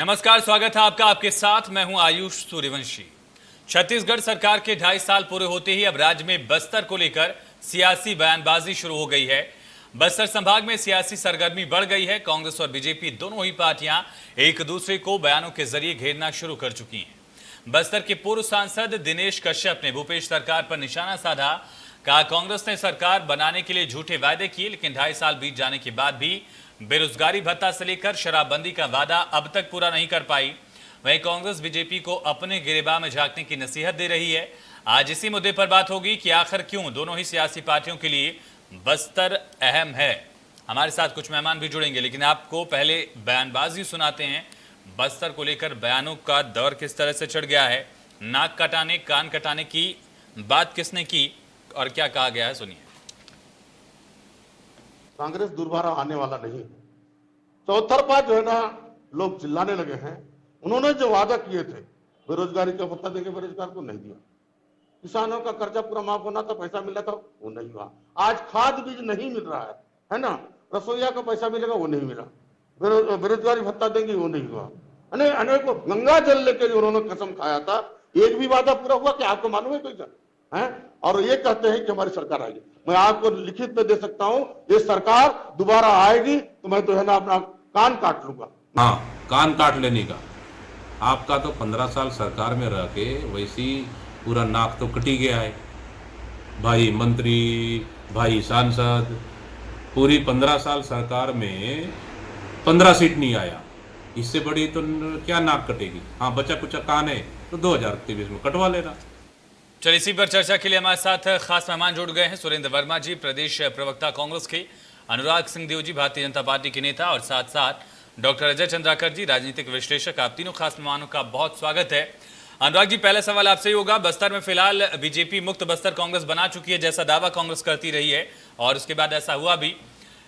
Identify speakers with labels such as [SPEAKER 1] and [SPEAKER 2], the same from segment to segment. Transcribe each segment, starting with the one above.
[SPEAKER 1] नमस्कार, स्वागत है आपका। आपके साथ मैं हूं आयुष सूर्यवंशी। छत्तीसगढ़ सरकार के 2.5 साल पूरे होते ही अब राज्य में बस्तर को लेकर सियासी बयानबाजी शुरू हो गई है। बस्तर संभाग में सियासी सरगर्मी बढ़ गई है। कांग्रेस और बीजेपी दोनों ही पार्टियां एक दूसरे को बयानों के जरिए घेरना शुरू कर चुकी हैं। बस्तर के पूर्व सांसद दिनेश कश्यप ने भूपेश सरकार पर निशाना साधा। कहा, कांग्रेस ने सरकार बनाने के लिए झूठे वायदे किए, लेकिन 2.5 साल बीत जाने के बाद भी बेरोजगारी भत्ता से लेकर शराबबंदी का वादा अब तक पूरा नहीं कर पाई। वहीं कांग्रेस बीजेपी को अपने गिरेबान में झांकने की नसीहत दे रही है। आज इसी मुद्दे पर बात होगी कि आखिर क्यों दोनों ही सियासी पार्टियों के लिए बस्तर अहम है। हमारे साथ कुछ मेहमान भी जुड़ेंगे, लेकिन आपको पहले बयानबाजी सुनाते हैं। बस्तर को लेकर बयानों का दौर किस तरह से चढ़ गया है, नाक कटाने कान कटाने की बात किसने की और क्या कहा गया है, सुनिए।
[SPEAKER 2] कांग्रेस दोबारा आने वाला नहीं। चौतरफा जो है ना लोग चिल्लाने लगे हैं। उन्होंने जो वादा किए थे, बेरोजगारी का भत्ता देंगे, बेरोजगार को नहीं दिया। किसानों का कर्जा पूरा माफ होना था, पैसा मिला था, वो नहीं हुआ। आज खाद बीज नहीं मिल रहा है ना। रसोईया का पैसा मिलेगा, वो नहीं मिला। बेरोजगारी भत्ता देंगे, वो नहीं हुआ। अनेकों गंगा जल लेकर उन्होंने कसम खाया था, एक भी वादा पूरा हुआ कि आपको मालूम है कोई है? और ये कहते हैं कि हमारी सरकार आएगी। मैं आपको लिखित में दे सकता हूं, ये सरकार दोबारा आएगी तो मैं तो है ना अपना कान काट लूंगा।
[SPEAKER 3] हाँ, कान काट लेने का। आपका तो 15 साल सरकार में रह के वैसी पूरा नाक तो कटी गया है। भाई मंत्री, भाई सांसद, पूरी 15 साल सरकार में 15 सीट नहीं आया। इससे बड़ी तो क्या नाक कटेगी। हाँ, बचा कुचा कान है तो 2023 में कटवा लेना।
[SPEAKER 1] चलिए, इसी पर चर्चा के लिए हमारे साथ खास मेहमान जुड़ गए हैं। सुरेंद्र वर्मा जी, प्रदेश प्रवक्ता कांग्रेस के, अनुराग सिंहदेव जी, भारतीय जनता पार्टी के नेता, और साथ साथ डॉक्टर अजय चंद्राकर जी, राजनीतिक विश्लेषक। आप तीनों खास मेहमानों का बहुत स्वागत है। अनुराग जी, पहला सवाल आपसे ही होगा। बस्तर में फिलहाल बीजेपी मुक्त बस्तर कांग्रेस बना चुकी है, जैसा दावा कांग्रेस करती रही है, और उसके बाद ऐसा हुआ भी।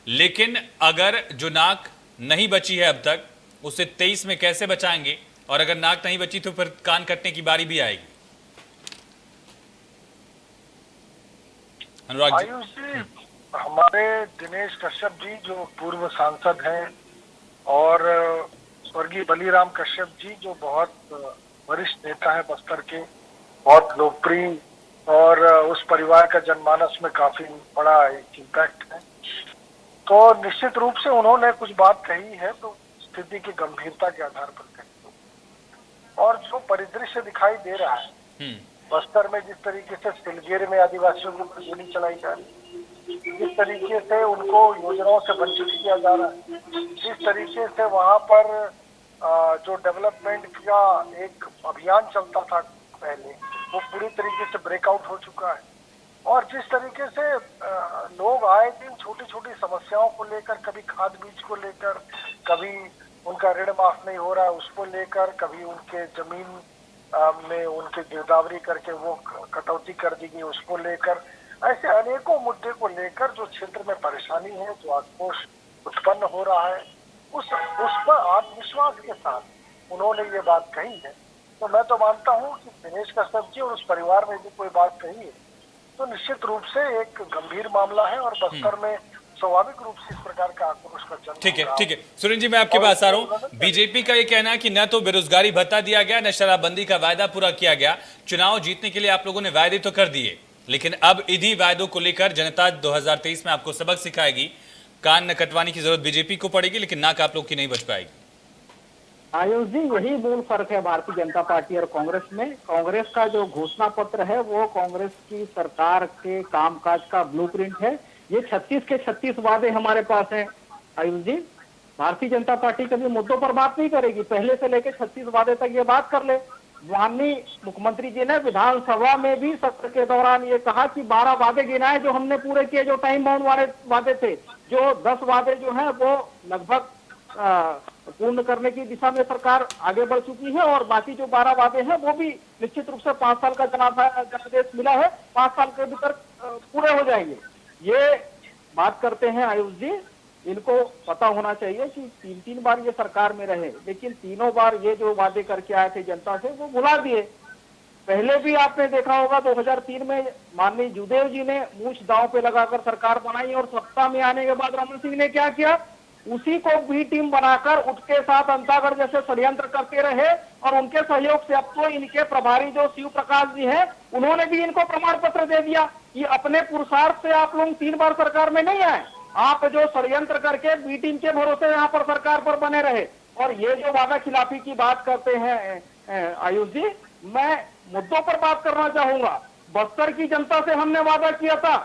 [SPEAKER 1] लेकिन अगर जो नाक नहीं बची है अब तक, उसे 23 में कैसे बचाएंगे? और अगर नाक नहीं बची तो फिर कान कटने की बारी भी आएगी।
[SPEAKER 4] आयुष जी, हमारे दिनेश कश्यप जी जो पूर्व सांसद हैं, और स्वर्गीय बलीराम कश्यप जी जो बहुत वरिष्ठ नेता है बस्तर के, बहुत लोकप्रिय, और उस परिवार का जनमानस में काफी बड़ा एक इम्पैक्ट है। तो निश्चित रूप से उन्होंने कुछ बात कही है तो स्थिति की गंभीरता के आधार पर कही, और जो परिदृश्य दिखाई दे रहा है बस्तर में, जिस तरीके से सिलगेर में आदिवासियों के ऊपर गोली चलाई जा रही है, जिस तरीके से उनको योजनाओं से वंचित किया जा रहा है, जिस तरीके से वहां पर जो डेवलपमेंट का एक अभियान चलता था पहले, वो पूरी तरीके से ब्रेकआउट हो चुका है। और जिस तरीके से लोग आए दिन छोटी छोटी समस्याओं को लेकर, कभी खाद बीज को लेकर, कभी उनका ऋण माफ नहीं हो रहा है उसको लेकर, कभी उनके जमीन में उनके गिरदावरी करके वो कटौती कर दी गई उसको लेकर, ऐसे अनेकों मुद्दे को लेकर जो क्षेत्र में परेशानी है, जो आक्रोश उत्पन्न हो रहा है, उस पर आत्मविश्वास के साथ उन्होंने ये बात कही है। तो मैं तो मानता हूँ कि दिनेश कश्यप जी और उस परिवार में भी कोई बात कही है तो निश्चित रूप से एक गंभीर मामला है, और बस्तर में स्वाभाविक रूप से इस प्रकार का आक्रोश का जन्म।
[SPEAKER 1] ठीक है। सुरेंद्र जी, मैं आपके पास आ रहा हूँ। बीजेपी का ये कहना है कि न तो बेरोजगारी भत्ता दिया गया, न शराबबंदी का वायदा पूरा किया गया। चुनाव जीतने के लिए आप लोगों ने वायदे तो कर दिए, लेकिन अब इन्हीं वायदों को लेकर जनता 2023 में आपको सबक सिखाएगी। कान न कटवाने की जरूरत बीजेपी को पड़ेगी, लेकिन नाक आप लोग की नहीं बच पाएगी।
[SPEAKER 5] आयुष जी, यही मूल फर्क है भारतीय जनता पार्टी और कांग्रेस में। कांग्रेस का जो घोषणा पत्र है वो कांग्रेस की सरकार के कामकाज का ब्लूप्रिंट है। ये 36 के 36 वादे हमारे पास हैं आयुष जी। भारतीय जनता पार्टी कभी मुद्दों पर बात नहीं करेगी, पहले से लेकर 36 वादे तक ये बात कर ले। माननीय मुख्यमंत्री जी ने विधानसभा में भी सत्र के दौरान ये कहा कि 12 वादे गिनाए जो हमने पूरे किए, जो टाइम बाउंड वाले वादे थे। जो 10 वादे जो हैं वो लगभग पूर्ण करने की दिशा में सरकार आगे बढ़ चुकी है, और बाकी जो 12 वादे हैं वो भी निश्चित रूप से 5 साल का जनादेश मिला है, 5 साल के भीतर पूरे हो जाएंगे। ये बात करते हैं आयुष जी, इनको पता होना चाहिए कि 3-3 बार ये सरकार में रहे, लेकिन तीनों बार ये जो वादे करके आए थे जनता से वो भुला दिए। पहले भी आपने देखा होगा 2003 में माननीय जुदेव जी ने मूछ दांव पे लगाकर सरकार बनाई, और सत्ता में आने के बाद रमन सिंह ने क्या किया, उसी को बी टीम बनाकर उसके साथ अंतागढ़ जैसे षड्यंत्र करते रहे और उनके सहयोग से अब तो इनके प्रभारी जो शिव प्रकाश जी हैं उन्होंने भी इनको प्रमाण पत्र दे दिया कि अपने पुरुषार्थ से आप लोग 3 बार सरकार में नहीं आए, आप जो षड्यंत्र करके बी टीम के भरोसे यहाँ पर सरकार पर बने रहे। और ये जो वादा खिलाफी की बात करते हैं आयुष जी, मैं मुद्दों पर बात करना चाहूंगा। बस्तर की जनता से हमने वादा किया था,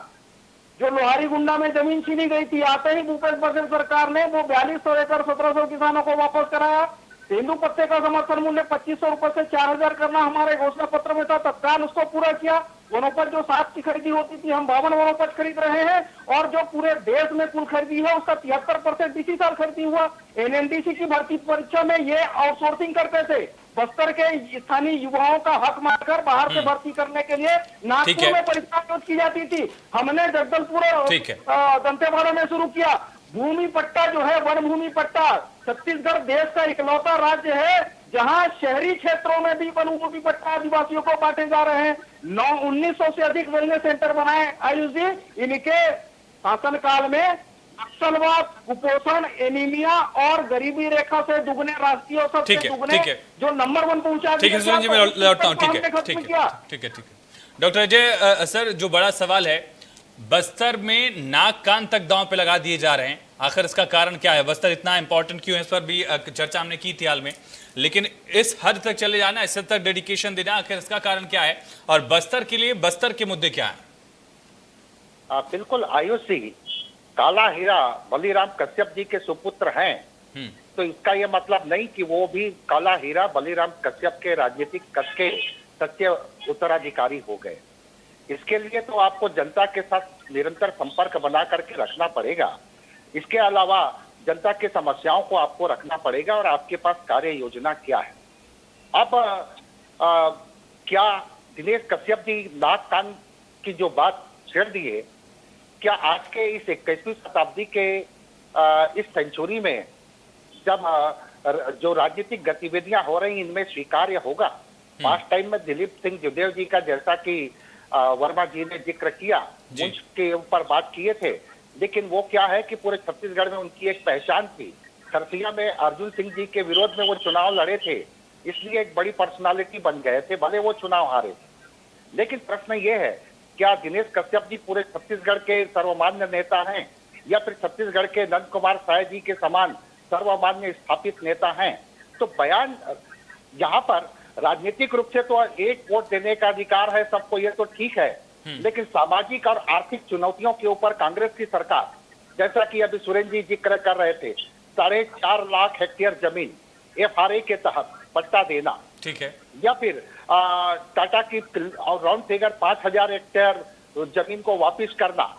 [SPEAKER 5] जो लोहारी गुंडा में जमीन छीनी गई थी, आते ही भूपेश बघेल सरकार ने वो 4200 एकड़ 1700 किसानों को वापस कराया। तेंदू पत्ते का समर्थन मूल्य 2500 रुपए से 4000 करना हमारे घोषणा पत्र में था, तत्काल उसको पूरा किया। वनोपज जो 7 की खरीदी होती थी, हम 52 वनोपज खरीद रहे हैं और जो पूरे देश में कुल खरीदी है उसका 73% इसी साल खरीदी हुआ। एनएमडीसी की भर्ती परीक्षा में ये आउटसोर्सिंग करते थे, बस्तर के स्थानीय युवाओं का हक मारकर बाहर से भर्ती करने के लिए नागपुर में परीक्षा आयोजित की जाती थी। हमने जगदलपुर और दंतेवाड़ा में शुरू किया। भूमि पट्टा जो है, वन भूमि पट्टा, छत्तीसगढ़ देश का इकलौता राज्य है जहां शहरी क्षेत्रों में भी वन भूमि पट्टा आदिवासियों को बांटे जा रहे हैं। 1900 से अधिक वेलनेस सेंटर बनाए आयुष जी, इनके शासनकाल में नक्सलवाद, कुपोषण, एनीमिया और गरीबी रेखा से दुगने राष्ट्रीय औसत से दुगने जो नंबर 1 पहुंचा
[SPEAKER 1] ठीक है सुरेंद्र जी, मैं लौटता हूं। ठीक है डॉक्टर अजय सर, जो बड़ा सवाल है, बस्तर में नाक कान तक दांव पे लगा दिए जा रहे हैं, आखिर इसका कारण क्या है? बस्तर इतना इंपॉर्टेंट क्यों है? इस पर भी चर्चा हमने की थी हाल में, लेकिन इस हद तक चले जाना, इस हद तक डेडिकेशन देना, आखिर इसका कारण क्या है? और बस्तर के लिए बस्तर के मुद्दे क्या है?
[SPEAKER 6] बिल्कुल आयुष जी, काला हीरा बलीराम कश्यप जी के सुपुत्र हैं, तो इसका यह मतलब नहीं कि वो भी काला हीरा बलीराम कश्यप के राजनीतिक कद के सच्चे उत्तराधिकारी हो गए। इसके लिए तो आपको जनता के साथ निरंतर संपर्क बना करके रखना पड़ेगा। इसके अलावा जनता की समस्याओं को आपको रखना पड़ेगा और आपके पास कार्य योजना क्या है। अब क्या दिनेश कश्यप जी नाक कान की जो बात छेड़ दी है, क्या आज के इस 21वीं शताब्दी के इस सेंचुरी में जब जो राजनीतिक गतिविधियां हो रही इनमें स्वीकार्य होगा? पास्ट टाइम में दिलीप सिंह जुदेव जी का, जैसा कि वर्मा जी ने जिक्र किया, उनके ऊपर बात किए थे, लेकिन वो क्या है कि पूरे छत्तीसगढ़ में उनकी एक पहचान थी। खरसिया में अर्जुन सिंह जी के विरोध में वो चुनाव लड़े थे, इसलिए एक बड़ी पर्सनालिटी बन गए थे, भले वो चुनाव हारे थे। लेकिन प्रश्न ये है, क्या दिनेश कश्यप जी पूरे छत्तीसगढ़ के सर्वमान्य नेता हैं या फिर छत्तीसगढ़ के नंद कुमार साय जी के समान सर्वमान्य स्थापित नेता हैं? तो बयान यहाँ पर राजनीतिक रूप से तो एक वोट देने का अधिकार है सबको, ये तो ठीक है, लेकिन सामाजिक और आर्थिक चुनौतियों के ऊपर कांग्रेस की सरकार, जैसा कि अभी सुरेंद्र जी जिक्र कर रहे थे, 4.5 लाख हेक्टेयर जमीन एफआरए के तहत पट्टा देना,
[SPEAKER 1] ठीक है, या
[SPEAKER 6] फिर टाटा की राउंड फिगर 5000 हेक्टेयर जमीन को वापस करना,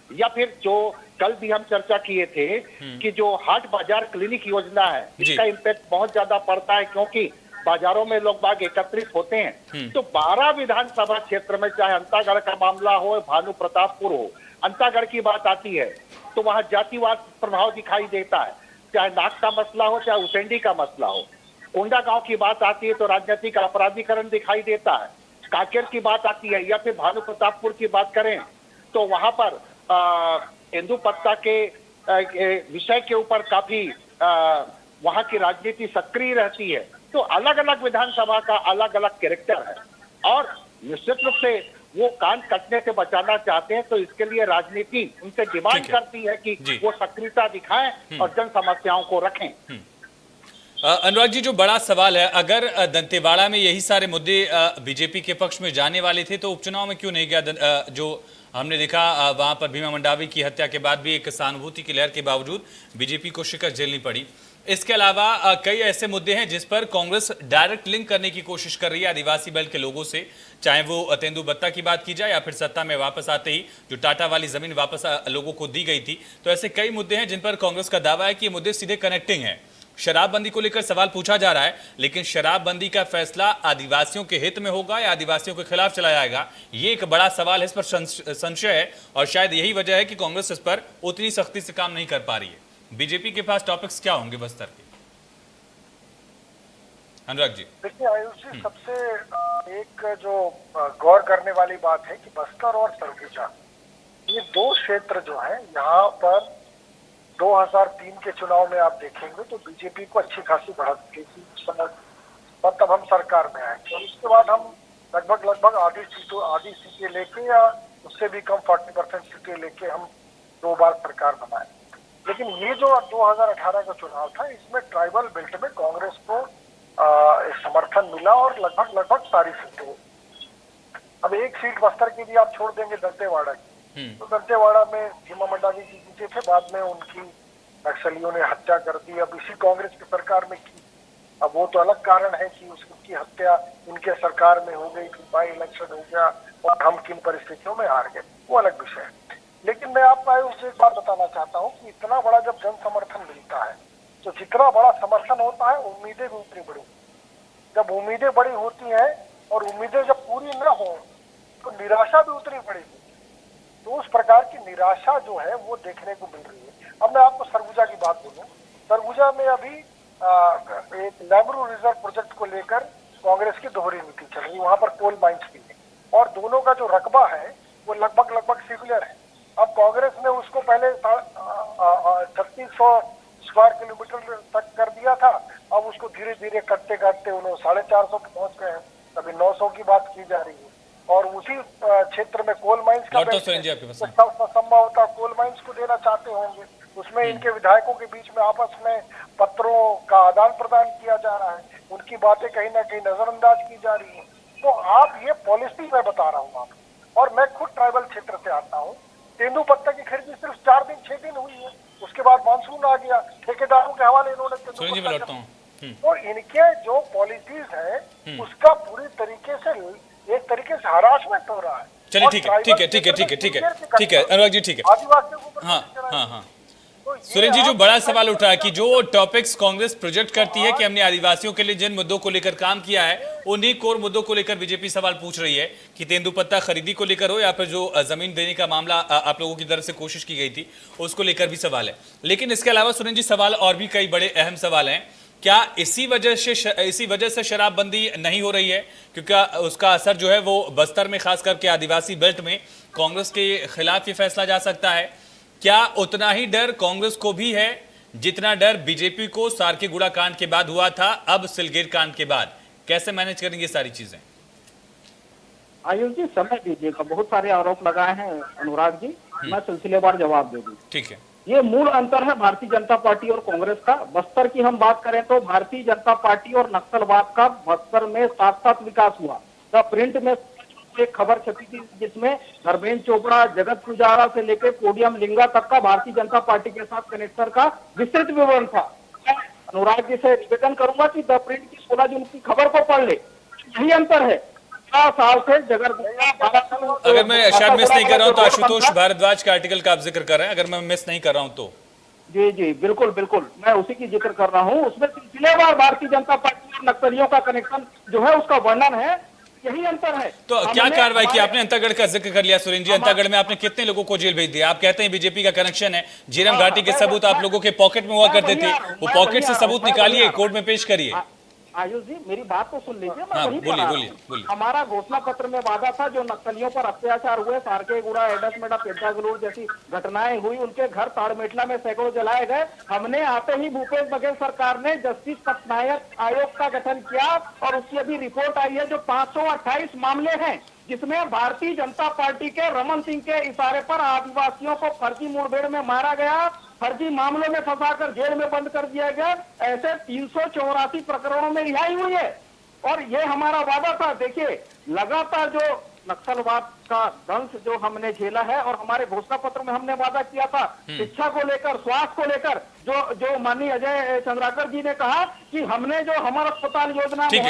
[SPEAKER 6] या फिर जो कल भी हम चर्चा किए थे कि जो हाट बाजार क्लिनिक योजना है, इसका इम्पैक्ट बहुत ज्यादा पड़ता है क्योंकि बाजारों में लोग बाग एकत्रित होते हैं। तो 12 विधानसभा क्षेत्र में, चाहे अंतागढ़ का मामला हो, भानु प्रतापपुर हो, अंतागढ़ की बात आती है तो वहां जातिवाद प्रभाव दिखाई देता है, चाहे नाक का मसला हो, चाहे उसेंडी का मसला हो। कोंडा गांव की बात आती है तो राजनीतिक अपराधीकरण दिखाई देता है। कांकेर की बात आती है या फिर भानु प्रतापपुर की बात करें तो वहां पर तेंदू पत्ता के विषय के ऊपर काफी वहां की राजनीति सक्रिय रहती है। तो अलग अलग विधानसभा का अलग अलग कैरेक्टर है और निश्चित रूप से वो कान कटने से बचाना चाहते हैं, तो इसके लिए राजनीति उनसे डिमांड करती है कि वो सक्रियता दिखाएं और जन समस्याओं को रखें।
[SPEAKER 1] अनुराग जी, जो बड़ा सवाल है, अगर दंतेवाड़ा में यही सारे मुद्दे बीजेपी के पक्ष में जाने वाले थे तो उपचुनाव में क्यों नहीं गया? जो हमने देखा वहां पर भीमा मंडावी की हत्या के बाद भी एक सहानुभूति की लहर के बावजूद बीजेपी को शिकस्त झेलनी पड़ी। इसके अलावा कई ऐसे मुद्दे हैं जिस पर कांग्रेस डायरेक्ट लिंक करने की कोशिश कर रही है आदिवासी बेल्ट के लोगों से, चाहे वो तेंदू बत्ता की बात की जाए या फिर सत्ता में वापस आते ही जो टाटा वाली जमीन वापस लोगों को दी गई थी। तो ऐसे कई मुद्दे हैं जिन पर कांग्रेस का दावा है कि ये मुद्दे सीधे कनेक्टिंग है। शराबबंदी को लेकर सवाल पूछा जा रहा है, लेकिन शराबबंदी का फैसला आदिवासियों के हित में होगा या आदिवासियों के खिलाफ चला जाएगा, ये एक बड़ा सवाल है, इस पर संशय है और शायद यही वजह है कि कांग्रेस इस पर उतनी सख्ती से काम नहीं कर पा रही है। बीजेपी के पास टॉपिक्स क्या होंगे बस्तर के? अनुराग जी,
[SPEAKER 4] देखिए आयुष जी, सबसे एक जो गौर करने वाली बात है कि बस्तर और सरगुजा, ये दो क्षेत्र जो है, यहाँ पर 2003 के चुनाव में आप देखेंगे तो बीजेपी को अच्छी खासी बढ़त मिली थी उस समय, और तब हम सरकार में आए थे। और उसके बाद हम लगभग आधी सीटें लेके या उससे भी कम 40% सीटें लेके हम 2 बार सरकार बनाए। लेकिन ये जो 2018 का चुनाव था, इसमें ट्राइबल बेल्ट में कांग्रेस को समर्थन मिला और लगभग सारी सीटें। अब एक सीट बस्तर की भी आप छोड़ देंगे दंतेवाड़ा की, तो दंतेवाड़ा में भीमा मंडावी जी जीते थे, बाद में उनकी नक्सलियों ने हत्या कर दी, अब इसी कांग्रेस की सरकार में की। अब वो तो अलग कारण है कि उसकी हत्या इनके सरकार में हो गई, बाई इलेक्शन हो गया और हम किन परिस्थितियों में हार गए, वो अलग विषय है। लेकिन मैं आपको उससे एक बात बताना चाहता हूँ कि इतना बड़ा जब जन समर्थन मिलता है तो जितना बड़ा समर्थन होता है उम्मीदें भी उतनी बड़ी। जब उम्मीदें बड़ी होती हैं और उम्मीदें जब पूरी न हो तो निराशा भी उतनी बड़ी। तो उस प्रकार की निराशा जो है वो देखने को मिल रही है। अब मैं आपको सरगुजा की बात बोलूं, सरगुजा में अभी एक लेमरू रिजर्व प्रोजेक्ट को लेकर कांग्रेस की दोहरी नीति चल रही है। वहां पर कोल माइंस भी है और दोनों का जो रकबा है वो लगभग सिमिलर है। अब कांग्रेस ने उसको पहले 3600 स्क्वायर किलोमीटर तक कर दिया था, अब उसको धीरे धीरे करते करते उन्होंने 450 पे पहुंच गए हैं, अभी 900 की बात की जा रही है। और उसी क्षेत्र में कोल माइंस का संभवतः कोल माइंस को देना चाहते होंगे, उसमें इनके विधायकों के बीच में आपस में पत्रों का आदान प्रदान किया जा रहा है, उनकी बातें कहीं ना कहीं नजरअंदाज की जा रही है। तो आप ये पॉलिसी मैं बता रहा हूँ आपको, और मैं खुद ट्राइबल क्षेत्र से आता हूँ। तेंदुपत्ता की खरीदी सिर्फ 4 दिन 6 दिन हुई है, उसके बाद मानसून आ गया, ठेकेदारों के हवाले इन्होंने। तो इनके जो पॉलिसीज है उसका पूरी तरीके से हरासमेंट हो रहा है।
[SPEAKER 1] चलिए ठीक है अनुराग जी, ठीक है।
[SPEAKER 4] आदिवासियों को
[SPEAKER 1] हाँ सुरेंद्र जी, जो बड़ा सवाल उठ रहा है कि जो टॉपिक्स कांग्रेस प्रोजेक्ट करती है कि हमने आदिवासियों के लिए जिन मुद्दों को लेकर काम किया है उन्हीं कोर मुद्दों को लेकर बीजेपी सवाल पूछ रही है कि तेंदुपत्ता खरीदी को लेकर हो या फिर जो जमीन देने का मामला आप लोगों की तरफ से कोशिश की गई थी उसको लेकर भी सवाल है। लेकिन इसके अलावा सुरेंद्र जी, सवाल और भी कई बड़े अहम सवाल हैं। क्या इसी वजह से शराबबंदी नहीं हो रही है, क्योंकि उसका असर जो है वो बस्तर में खास करके आदिवासी बेल्ट में कांग्रेस के खिलाफ ये फैसला जा सकता है? क्या उतना ही डर कांग्रेस को भी है जितना डर बीजेपी को सारकेगुड़ा कांड के बाद हुआ था, अब सिलगेर कांड के बाद? कैसे मैनेज करेंगे सारी चीजें?
[SPEAKER 5] आयुष जी समय दीजिएगा, बहुत सारे आरोप लगाए हैं अनुराग जी, मैं सिलसिलेवार जवाब दे दूं।
[SPEAKER 1] ठीक है।
[SPEAKER 5] ये मूल अंतर है भारतीय जनता पार्टी और कांग्रेस का। बस्तर की हम बात करें तो भारतीय जनता पार्टी और नक्सलवाद का बस्तर में साथ साथ विकास हुआ। द प्रिंट में एक खबर छपी थी जिसमें धर्मेंद्र चोपड़ा, जगत पुजारा से लेकर पोडियम लिंगा तक का भारतीय जनता पार्टी के साथ कनेक्शन का विस्तृत विवरण था। अनुराग जी से निवेदन करूंगा कि द प्रिंट की 16 जून की खबर को पढ़ ले। यही अंतर है। 4 साल से
[SPEAKER 1] अगर मैं शायद मिस नहीं कर रहा हूं तो आशुतोष भारद्वाज के आर्टिकल का आप जिक्र कर रहे हैं, अगर मैं मिस नहीं कर रहा हूं तो?
[SPEAKER 5] जी बिल्कुल मैं उसी की जिक्र कर रहा हूं। उसमें सिलसिलेवार भारतीय जनता पार्टी और नक्सलियों का कनेक्शन जो है उसका वर्णन है। यही अंतर है।
[SPEAKER 1] तो क्या कार्रवाई की आपने? अंतागढ़ का जिक्र कर लिया सुरेंद्र जी, अंतागढ़ में आपने कितने लोगों को जेल भेज दिया? आप कहते हैं बीजेपी का कनेक्शन है, झीरम घाटी के सबूत आप लोगों के पॉकेट में हुआ करते थे, वो पॉकेट से सबूत निकालिए, कोर्ट में पेश करिए।
[SPEAKER 5] आयुष जी मेरी बात तो सुन लीजिए, मैं
[SPEAKER 1] हाँ,
[SPEAKER 5] वही
[SPEAKER 1] बोलिए।
[SPEAKER 5] हमारा घोषणा पत्र में वादा था जो नक्सलियों पर अत्याचार हुए, सारकेगुड़ा, एडसमेटा, पेड्डागलूर जैसी घटनाएं हुई, उनके घर ताड़मेटला में सैकड़ों जलाए गए। हमने आते ही भूपेश बघेल सरकार ने जस्टिस पटनायक आयोग का गठन किया और उसकी अभी रिपोर्ट आई है जो 528 मामले हैं जिसमें भारतीय जनता पार्टी के रमन सिंह के इशारे पर आदिवासियों को फर्जी मुठभेड़ में मारा गया, फर्जी मामलों में फंसाकर जेल में बंद कर दिया गया। ऐसे 384 प्रकरणों में रिहाई हुई है और ये हमारा वादा था। देखिए लगातार जो नक्सलवाद का दंश जो हमने झेला है और हमारे घोषणा पत्र में हमने वादा किया था शिक्षा को लेकर, स्वास्थ्य को लेकर, जो माननीय अजय चंद्राकर जी ने कहा कि हमने जो हमारा अस्पताल योजना।
[SPEAKER 1] ठीक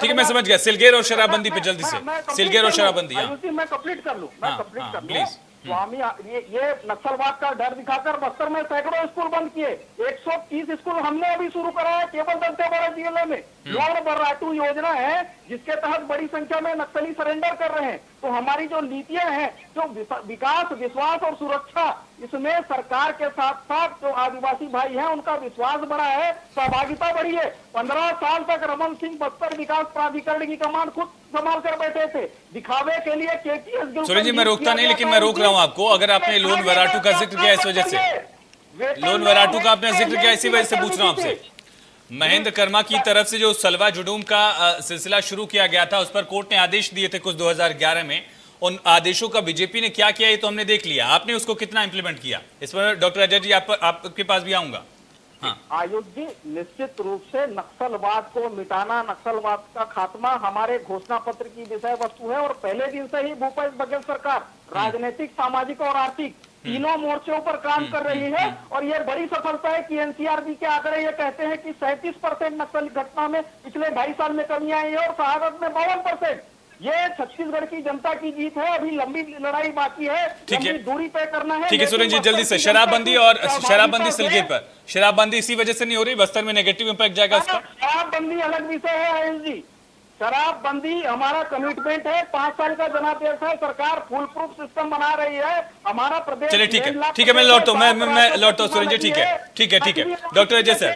[SPEAKER 1] है मैं समझ गया। सिलगेर और शराबबंदी पे जल्दी से, सिलगेर और शराबबंदी
[SPEAKER 5] मैं कंप्लीट कर लूं। स्वामी ये नक्सलवाद का डर दिखाकर बस्तर में सैकड़ों स्कूल बंद किए, 130 स्कूल हमने अभी शुरू कराया केवल दंतेवाड़ा जिले में। लोन बर्राटू योजना है जिसके तहत बड़ी संख्या में नक्सली सरेंडर कर रहे हैं। तो हमारी जो नीतियां हैं, जो विकास, विश्वास और सुरक्षा, इसमें सरकार के साथ साथ जो आदिवासी भाई हैं उनका विश्वास बढ़ा है, सहभागिता बढ़ी है। 15 साल तक रमन सिंह बस्तर विकास प्राधिकरण की कमान खुद संभाल कर बैठे थे, दिखावे के लिए केटीएस।
[SPEAKER 1] सुरेंद्र जी मैं रोकता नहीं, लेकिन मैं रोक रहा हूं आपको। अगर आपने लोन वराटू का जिक्र किया इस वजह से, लोन वराटू का आपने जिक्र किया, इसी वजह से पूछ रहा हूं आपसे। महेंद्र कर्मा की तरफ से जो सलवा जुडूम का सिलसिला शुरू किया गया था, उस पर कोर्ट ने आदेश दिए थे कुछ 2011 में। उन आदेशों का बीजेपी ने क्या किया ये तो हमने देख लिया, आपने उसको कितना इंप्लीमेंट किया, इस पर डॉक्टर अजय जी आपके पास भी आऊंगा। हाँ।
[SPEAKER 5] आयुष जी, निश्चित रूप से नक्सलवाद को मिटाना, नक्सलवाद का खात्मा हमारे घोषणा पत्र की विषय वस्तु है और पहले दिन से ही भूपेश बघेल सरकार राजनीतिक, सामाजिक और आर्थिक तीनों मोर्चों पर काम कर रही है। और ये बड़ी सफलता है कि एनसीआरबी के आंकड़े ये कहते हैं कि 37% नक्सली घटना में पिछले 2.5 साल में कमी आई है और शहादत में 52%। ये छत्तीसगढ़ की जनता की जीत है, अभी लंबी लड़ाई बाकी है, लंबी दूरी तय करना है।
[SPEAKER 1] ठीक है सुरेंद्र जी, जल्दी से शराबबंदी और शराबबंदी सिलसिले पर, शराबबंदी इसी वजह से नहीं हो रही, बस्तर में नेगेटिव इंपैक्ट जाएगा इसका?
[SPEAKER 5] शराबबंदी अलग विषय है आयुष जी, शराबबंदी हमारा कमिटमेंट है, 5 साल का जनादेश है, सरकार फुल प्रूफ सिस्टम बना रही है, हमारा प्रदेश।
[SPEAKER 1] चलिए ठीक है, मैं लौटता हूँ, मैं लौटता हूँ सुरेंद्र जी, ठीक है डॉक्टर अजय सर,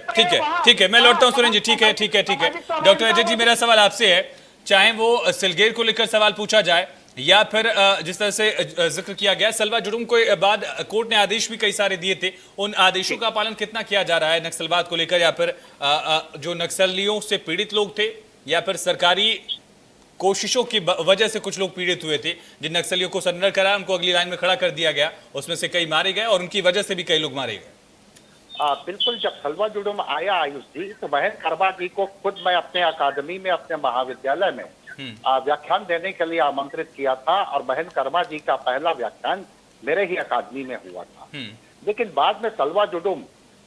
[SPEAKER 1] ठीक है मैं लौटता हूँ सुरेंद्र जी, ठीक है डॉक्टर अजय जी, मेरा सवाल आपसे है, चाहे वो सिलगेर को लेकर सवाल पूछा जाए या फिर जिस तरह से जिक्र किया गया सलवा जुडूम के बाद कोर्ट ने आदेश भी कई सारे दिए थे, उन आदेशों का पालन कितना किया जा रहा है नक्सलवाद को लेकर, या फिर जो नक्सलियों से पीड़ित लोग थे या फिर सरकारी कोशिशों की वजह से कुछ लोग पीड़ित हुए थे, जिन नक्सलियों को सरेंडर कराया उनको अगली लाइन में खड़ा कर दिया गया, उसमें से कई मारे गए और उनकी वजह से भी कई लोग मारे गए।
[SPEAKER 6] बिल्कुल, जब सलवा जुडूम आया आयुष जी, तो महेंद्र कर्मा जी को खुद मैं अपने अकादमी में, अपने महाविद्यालय में व्याख्यान देने के लिए आमंत्रित किया था और महेंद्र कर्मा जी का पहला व्याख्यान मेरे ही अकादमी में हुआ था। लेकिन बाद में सलवा जुडूम,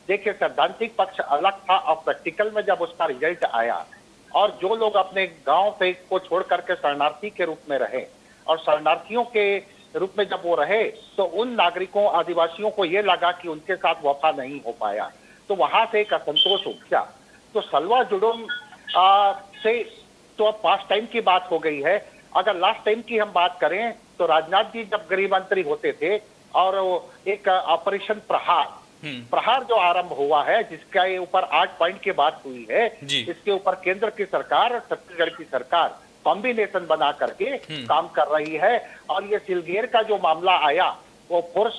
[SPEAKER 6] देखिए सैद्धांतिक पक्ष अलग था और प्रैक्टिकल में जब उसका रिजल्ट आया और जो लोग अपने गांव पे को छोड़ करके शरणार्थी के रूप में रहे और शरणार्थियों के रूप में जब वो रहे, तो उन नागरिकों, आदिवासियों को ये लगा कि उनके साथ वफा नहीं हो पाया, तो वहां से एक असंतोष उपजा। तो सलवा जुडूम से तो अब पास्ट टाइम की बात हो गई है। अगर लास्ट टाइम की हम बात करें तो राजनाथ जी जब गृह मंत्री होते थे और एक ऑपरेशन प्रहार जो आरंभ हुआ है, जिसके ऊपर 8 पॉइंट की बात हुई है, इसके ऊपर केंद्र की सरकार और छत्तीसगढ़ की सरकार कॉम्बिनेशन बना करके काम कर रही है। और ये सिलगेर का जो मामला आया, वो फोर्स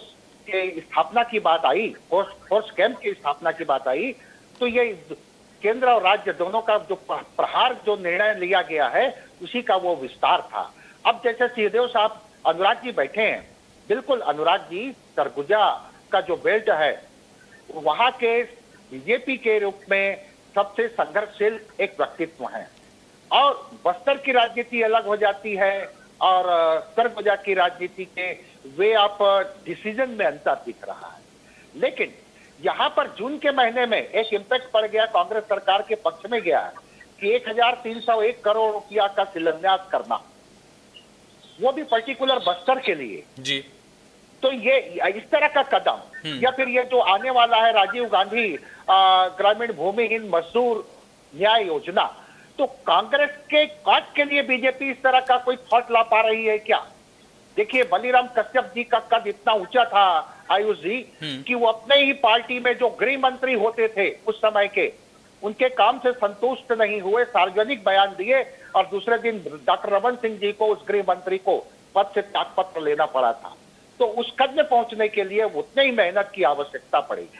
[SPEAKER 6] के स्थापना की बात आई, फोर्स कैंप की स्थापना की बात आई, तो ये केंद्र और राज्य दोनों का जो प्रहार जो निर्णय लिया गया है, उसी का वो विस्तार था। अब जैसे सिंहदेव साहब अनुराग जी बैठे हैं, बिल्कुल अनुराग जी सरगुजा का जो बेल्ट है, वहां के बीजेपी के रूप में सबसे संघर्षशील एक व्यक्तित्व है और बस्तर की राजनीति अलग हो जाती है और सरगुजा की राजनीति के वे ऑफ डिसीजन में अंतर दिख रहा है। लेकिन यहाँ पर जून के महीने में एक इम्पैक्ट पड़ गया, कांग्रेस सरकार के पक्ष में गया कि 1301 करोड़ रुपया का शिलान्यास करना, वो भी पर्टिकुलर बस्तर के लिए जी। तो ये इस तरह का कदम या फिर ये जो आने वाला है राजीव गांधी ग्रामीण भूमिहीन मजदूर न्याय योजना, तो कांग्रेस के काज के लिए बीजेपी इस तरह का कोई थॉट ला पा रही है क्या? देखिए बलीराम कश्यप जी का कद इतना ऊंचा था आयुष जी कि वो अपने ही पार्टी में जो गृह मंत्री होते थे उस समय के, उनके काम से संतुष्ट नहीं हुए, सार्वजनिक बयान दिए और दूसरे दिन डॉक्टर रमन सिंह जी को, उस गृह मंत्री को पद से त्यागपत्र लेना पड़ा था। तो उस कद में पहुंचने के लिए उतने ही मेहनत की आवश्यकता पड़ेगी।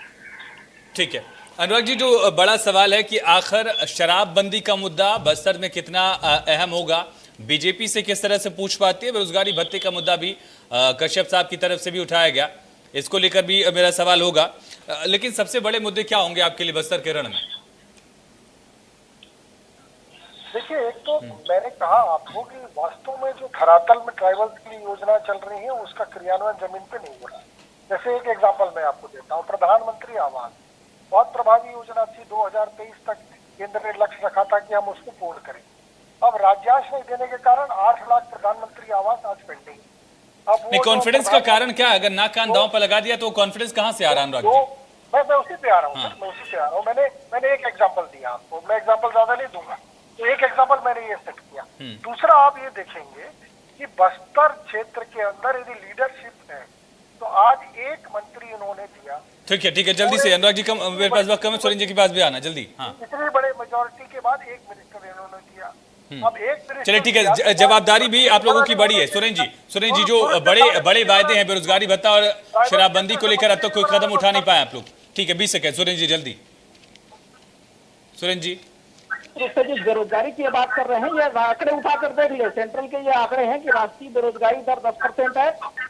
[SPEAKER 1] ठीक है अनुराग जी, जो बड़ा सवाल है कि आखिर शराबबंदी का मुद्दा बस्तर में कितना अहम होगा, बीजेपी से किस तरह से पूछ पाती है, बेरोजगारी भत्ते का मुद्दा भी कश्यप साहब की तरफ से भी उठाया गया, इसको लेकर भी मेरा सवाल होगा। लेकिन सबसे बड़े मुद्दे क्या होंगे आपके लिए बस्तर के रण में?
[SPEAKER 4] देखिए, एक तो मैंने कहा आपको कि वास्तव में जो धरातल में ट्राइबल्स की योजना चल रही है उसका क्रियान्वयन जमीन पे नहीं हो रहा। जैसे एक एग्जांपल मैं आपको देता हूँ, प्रधानमंत्री आवास बहुत प्रभावी योजना थी, 2023 तक केंद्र ने लक्ष्य रखा था कि हम उसको पूर्ण करें। अब राज्यांश नहीं देने के कारण 8 लाख प्रधानमंत्री आवास आज पेंडिंग। अब
[SPEAKER 1] कॉन्फिडेंस का कारण क्या है? अगर नाक कान दांव पर लगा दिया तो कॉन्फिडेंस कहाँ से आ रहा है अनुराग जी?
[SPEAKER 4] मैं उसी पे आ रहा हूँ, मैं उसी पे आ रहा हूँ। मैंने एक एग्जाम्पल दिया आपको, मैं एग्जाम्पल ज्यादा नहीं दूंगा, तो एक एग्जाम्पल मैंने ये सेट किया। दूसरा आप ये देखेंगे कि बस्तर क्षेत्र के अंदर यदि लीडरशिप है तो आज एक मंत्री उन्होंने दिया।
[SPEAKER 1] ठीक है, जल्दी से अनुराग जी, कम मेरे पास वक्त कम है, सुरेंद्र जी के पास भी आना जल्दी। हाँ,
[SPEAKER 4] इतने बड़े मेजोरिटी के बाद एक मिनिस्टर इन्होंने दिया। अब एक मिनिस्टर
[SPEAKER 1] चलिए ठीक है, जवाबदारी भी आप लोगों की बड़ी है। सुरेंद्र जी जो बड़े वायदे हैं बेरोजगारी भत्ता और शराबबंदी को लेकर अब तक कोई कदम उठा नहीं पाए आप लोग। ठीक है, 20 सेकंड सुरेंद्र जी जल्दी। सुरेंद्र जी,
[SPEAKER 5] रूप से जिस बेरोजगारी की बात कर रहे हैं, ये आंकड़े उठाकर देख ले, सेंट्रल के ये आंकड़े हैं कि राष्ट्रीय बेरोजगारी दर 10% है।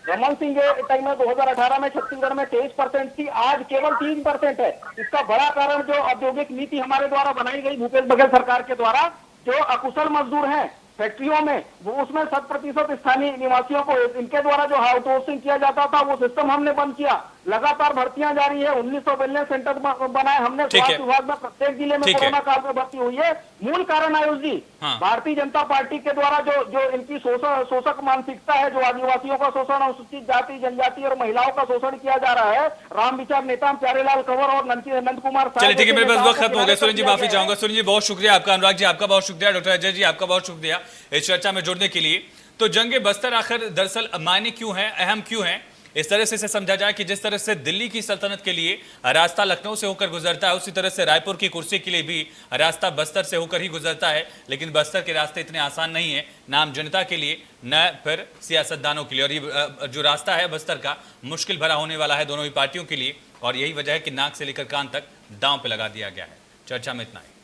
[SPEAKER 5] रमन सिंह के टाइम में 2018 में छत्तीसगढ़ में 23% थी, आज केवल 3% है। इसका बड़ा कारण जो औद्योगिक नीति हमारे द्वारा बनाई गई भूपेश बघेल सरकार के द्वारा, जो अकुशल मजदूर हैं फैक्ट्रियों में, वो उसमें 100% स्थानीय निवासियों को इनके द्वारा जो आउटसोर्सिंग किया जाता था, वो सिस्टम हमने बंद किया। लगातार भर्तियां जारी है, 1900 वेलनेस सेंटर बनाए हमने। स्वास्थ्य विभाग में प्रत्येक जिले में कोरोना काल में भर्ती हुई है। मूल कारण आयुष जी, भारतीय जनता पार्टी के द्वारा जो इनकी शोषक मानसिकता है, जो आदिवासियों का शोषण, अनुसूचित जाति जनजाति और महिलाओं का शोषण किया जा रहा है। राम विचार नेता प्यारेलाल कंवर और नंद कुमार,
[SPEAKER 1] चलिए ठीक है, मेरे पास वक्त खत्म हो गया। सुरेंद्र जी माफी चाहूंगा। सुरेंद्र जी बहुत शुक्रिया आपका, अनुराग जी आपका बहुत शुक्रिया, डॉक्टर अजय जी आपका बहुत शुक्रिया इस चर्चा में जुड़ने के लिए। तो जंग बस्तर आखिर दरअसल मायने क्यों है, अहम क्यों है, इस तरह से इसे समझा जाए कि जिस तरह से दिल्ली की सल्तनत के लिए रास्ता लखनऊ से होकर गुजरता है, उसी तरह से रायपुर की कुर्सी के लिए भी रास्ता बस्तर से होकर ही गुजरता है। लेकिन बस्तर के रास्ते इतने आसान नहीं है, ना आम जनता के लिए, न फिर सियासतदानों के लिए। और ये जो रास्ता है बस्तर का, मुश्किल भरा होने वाला है दोनों ही पार्टियों के लिए। और यही वजह है कि नाक से लेकर कान तक दांव पे लगा दिया गया है। चर्चा में इतना ही।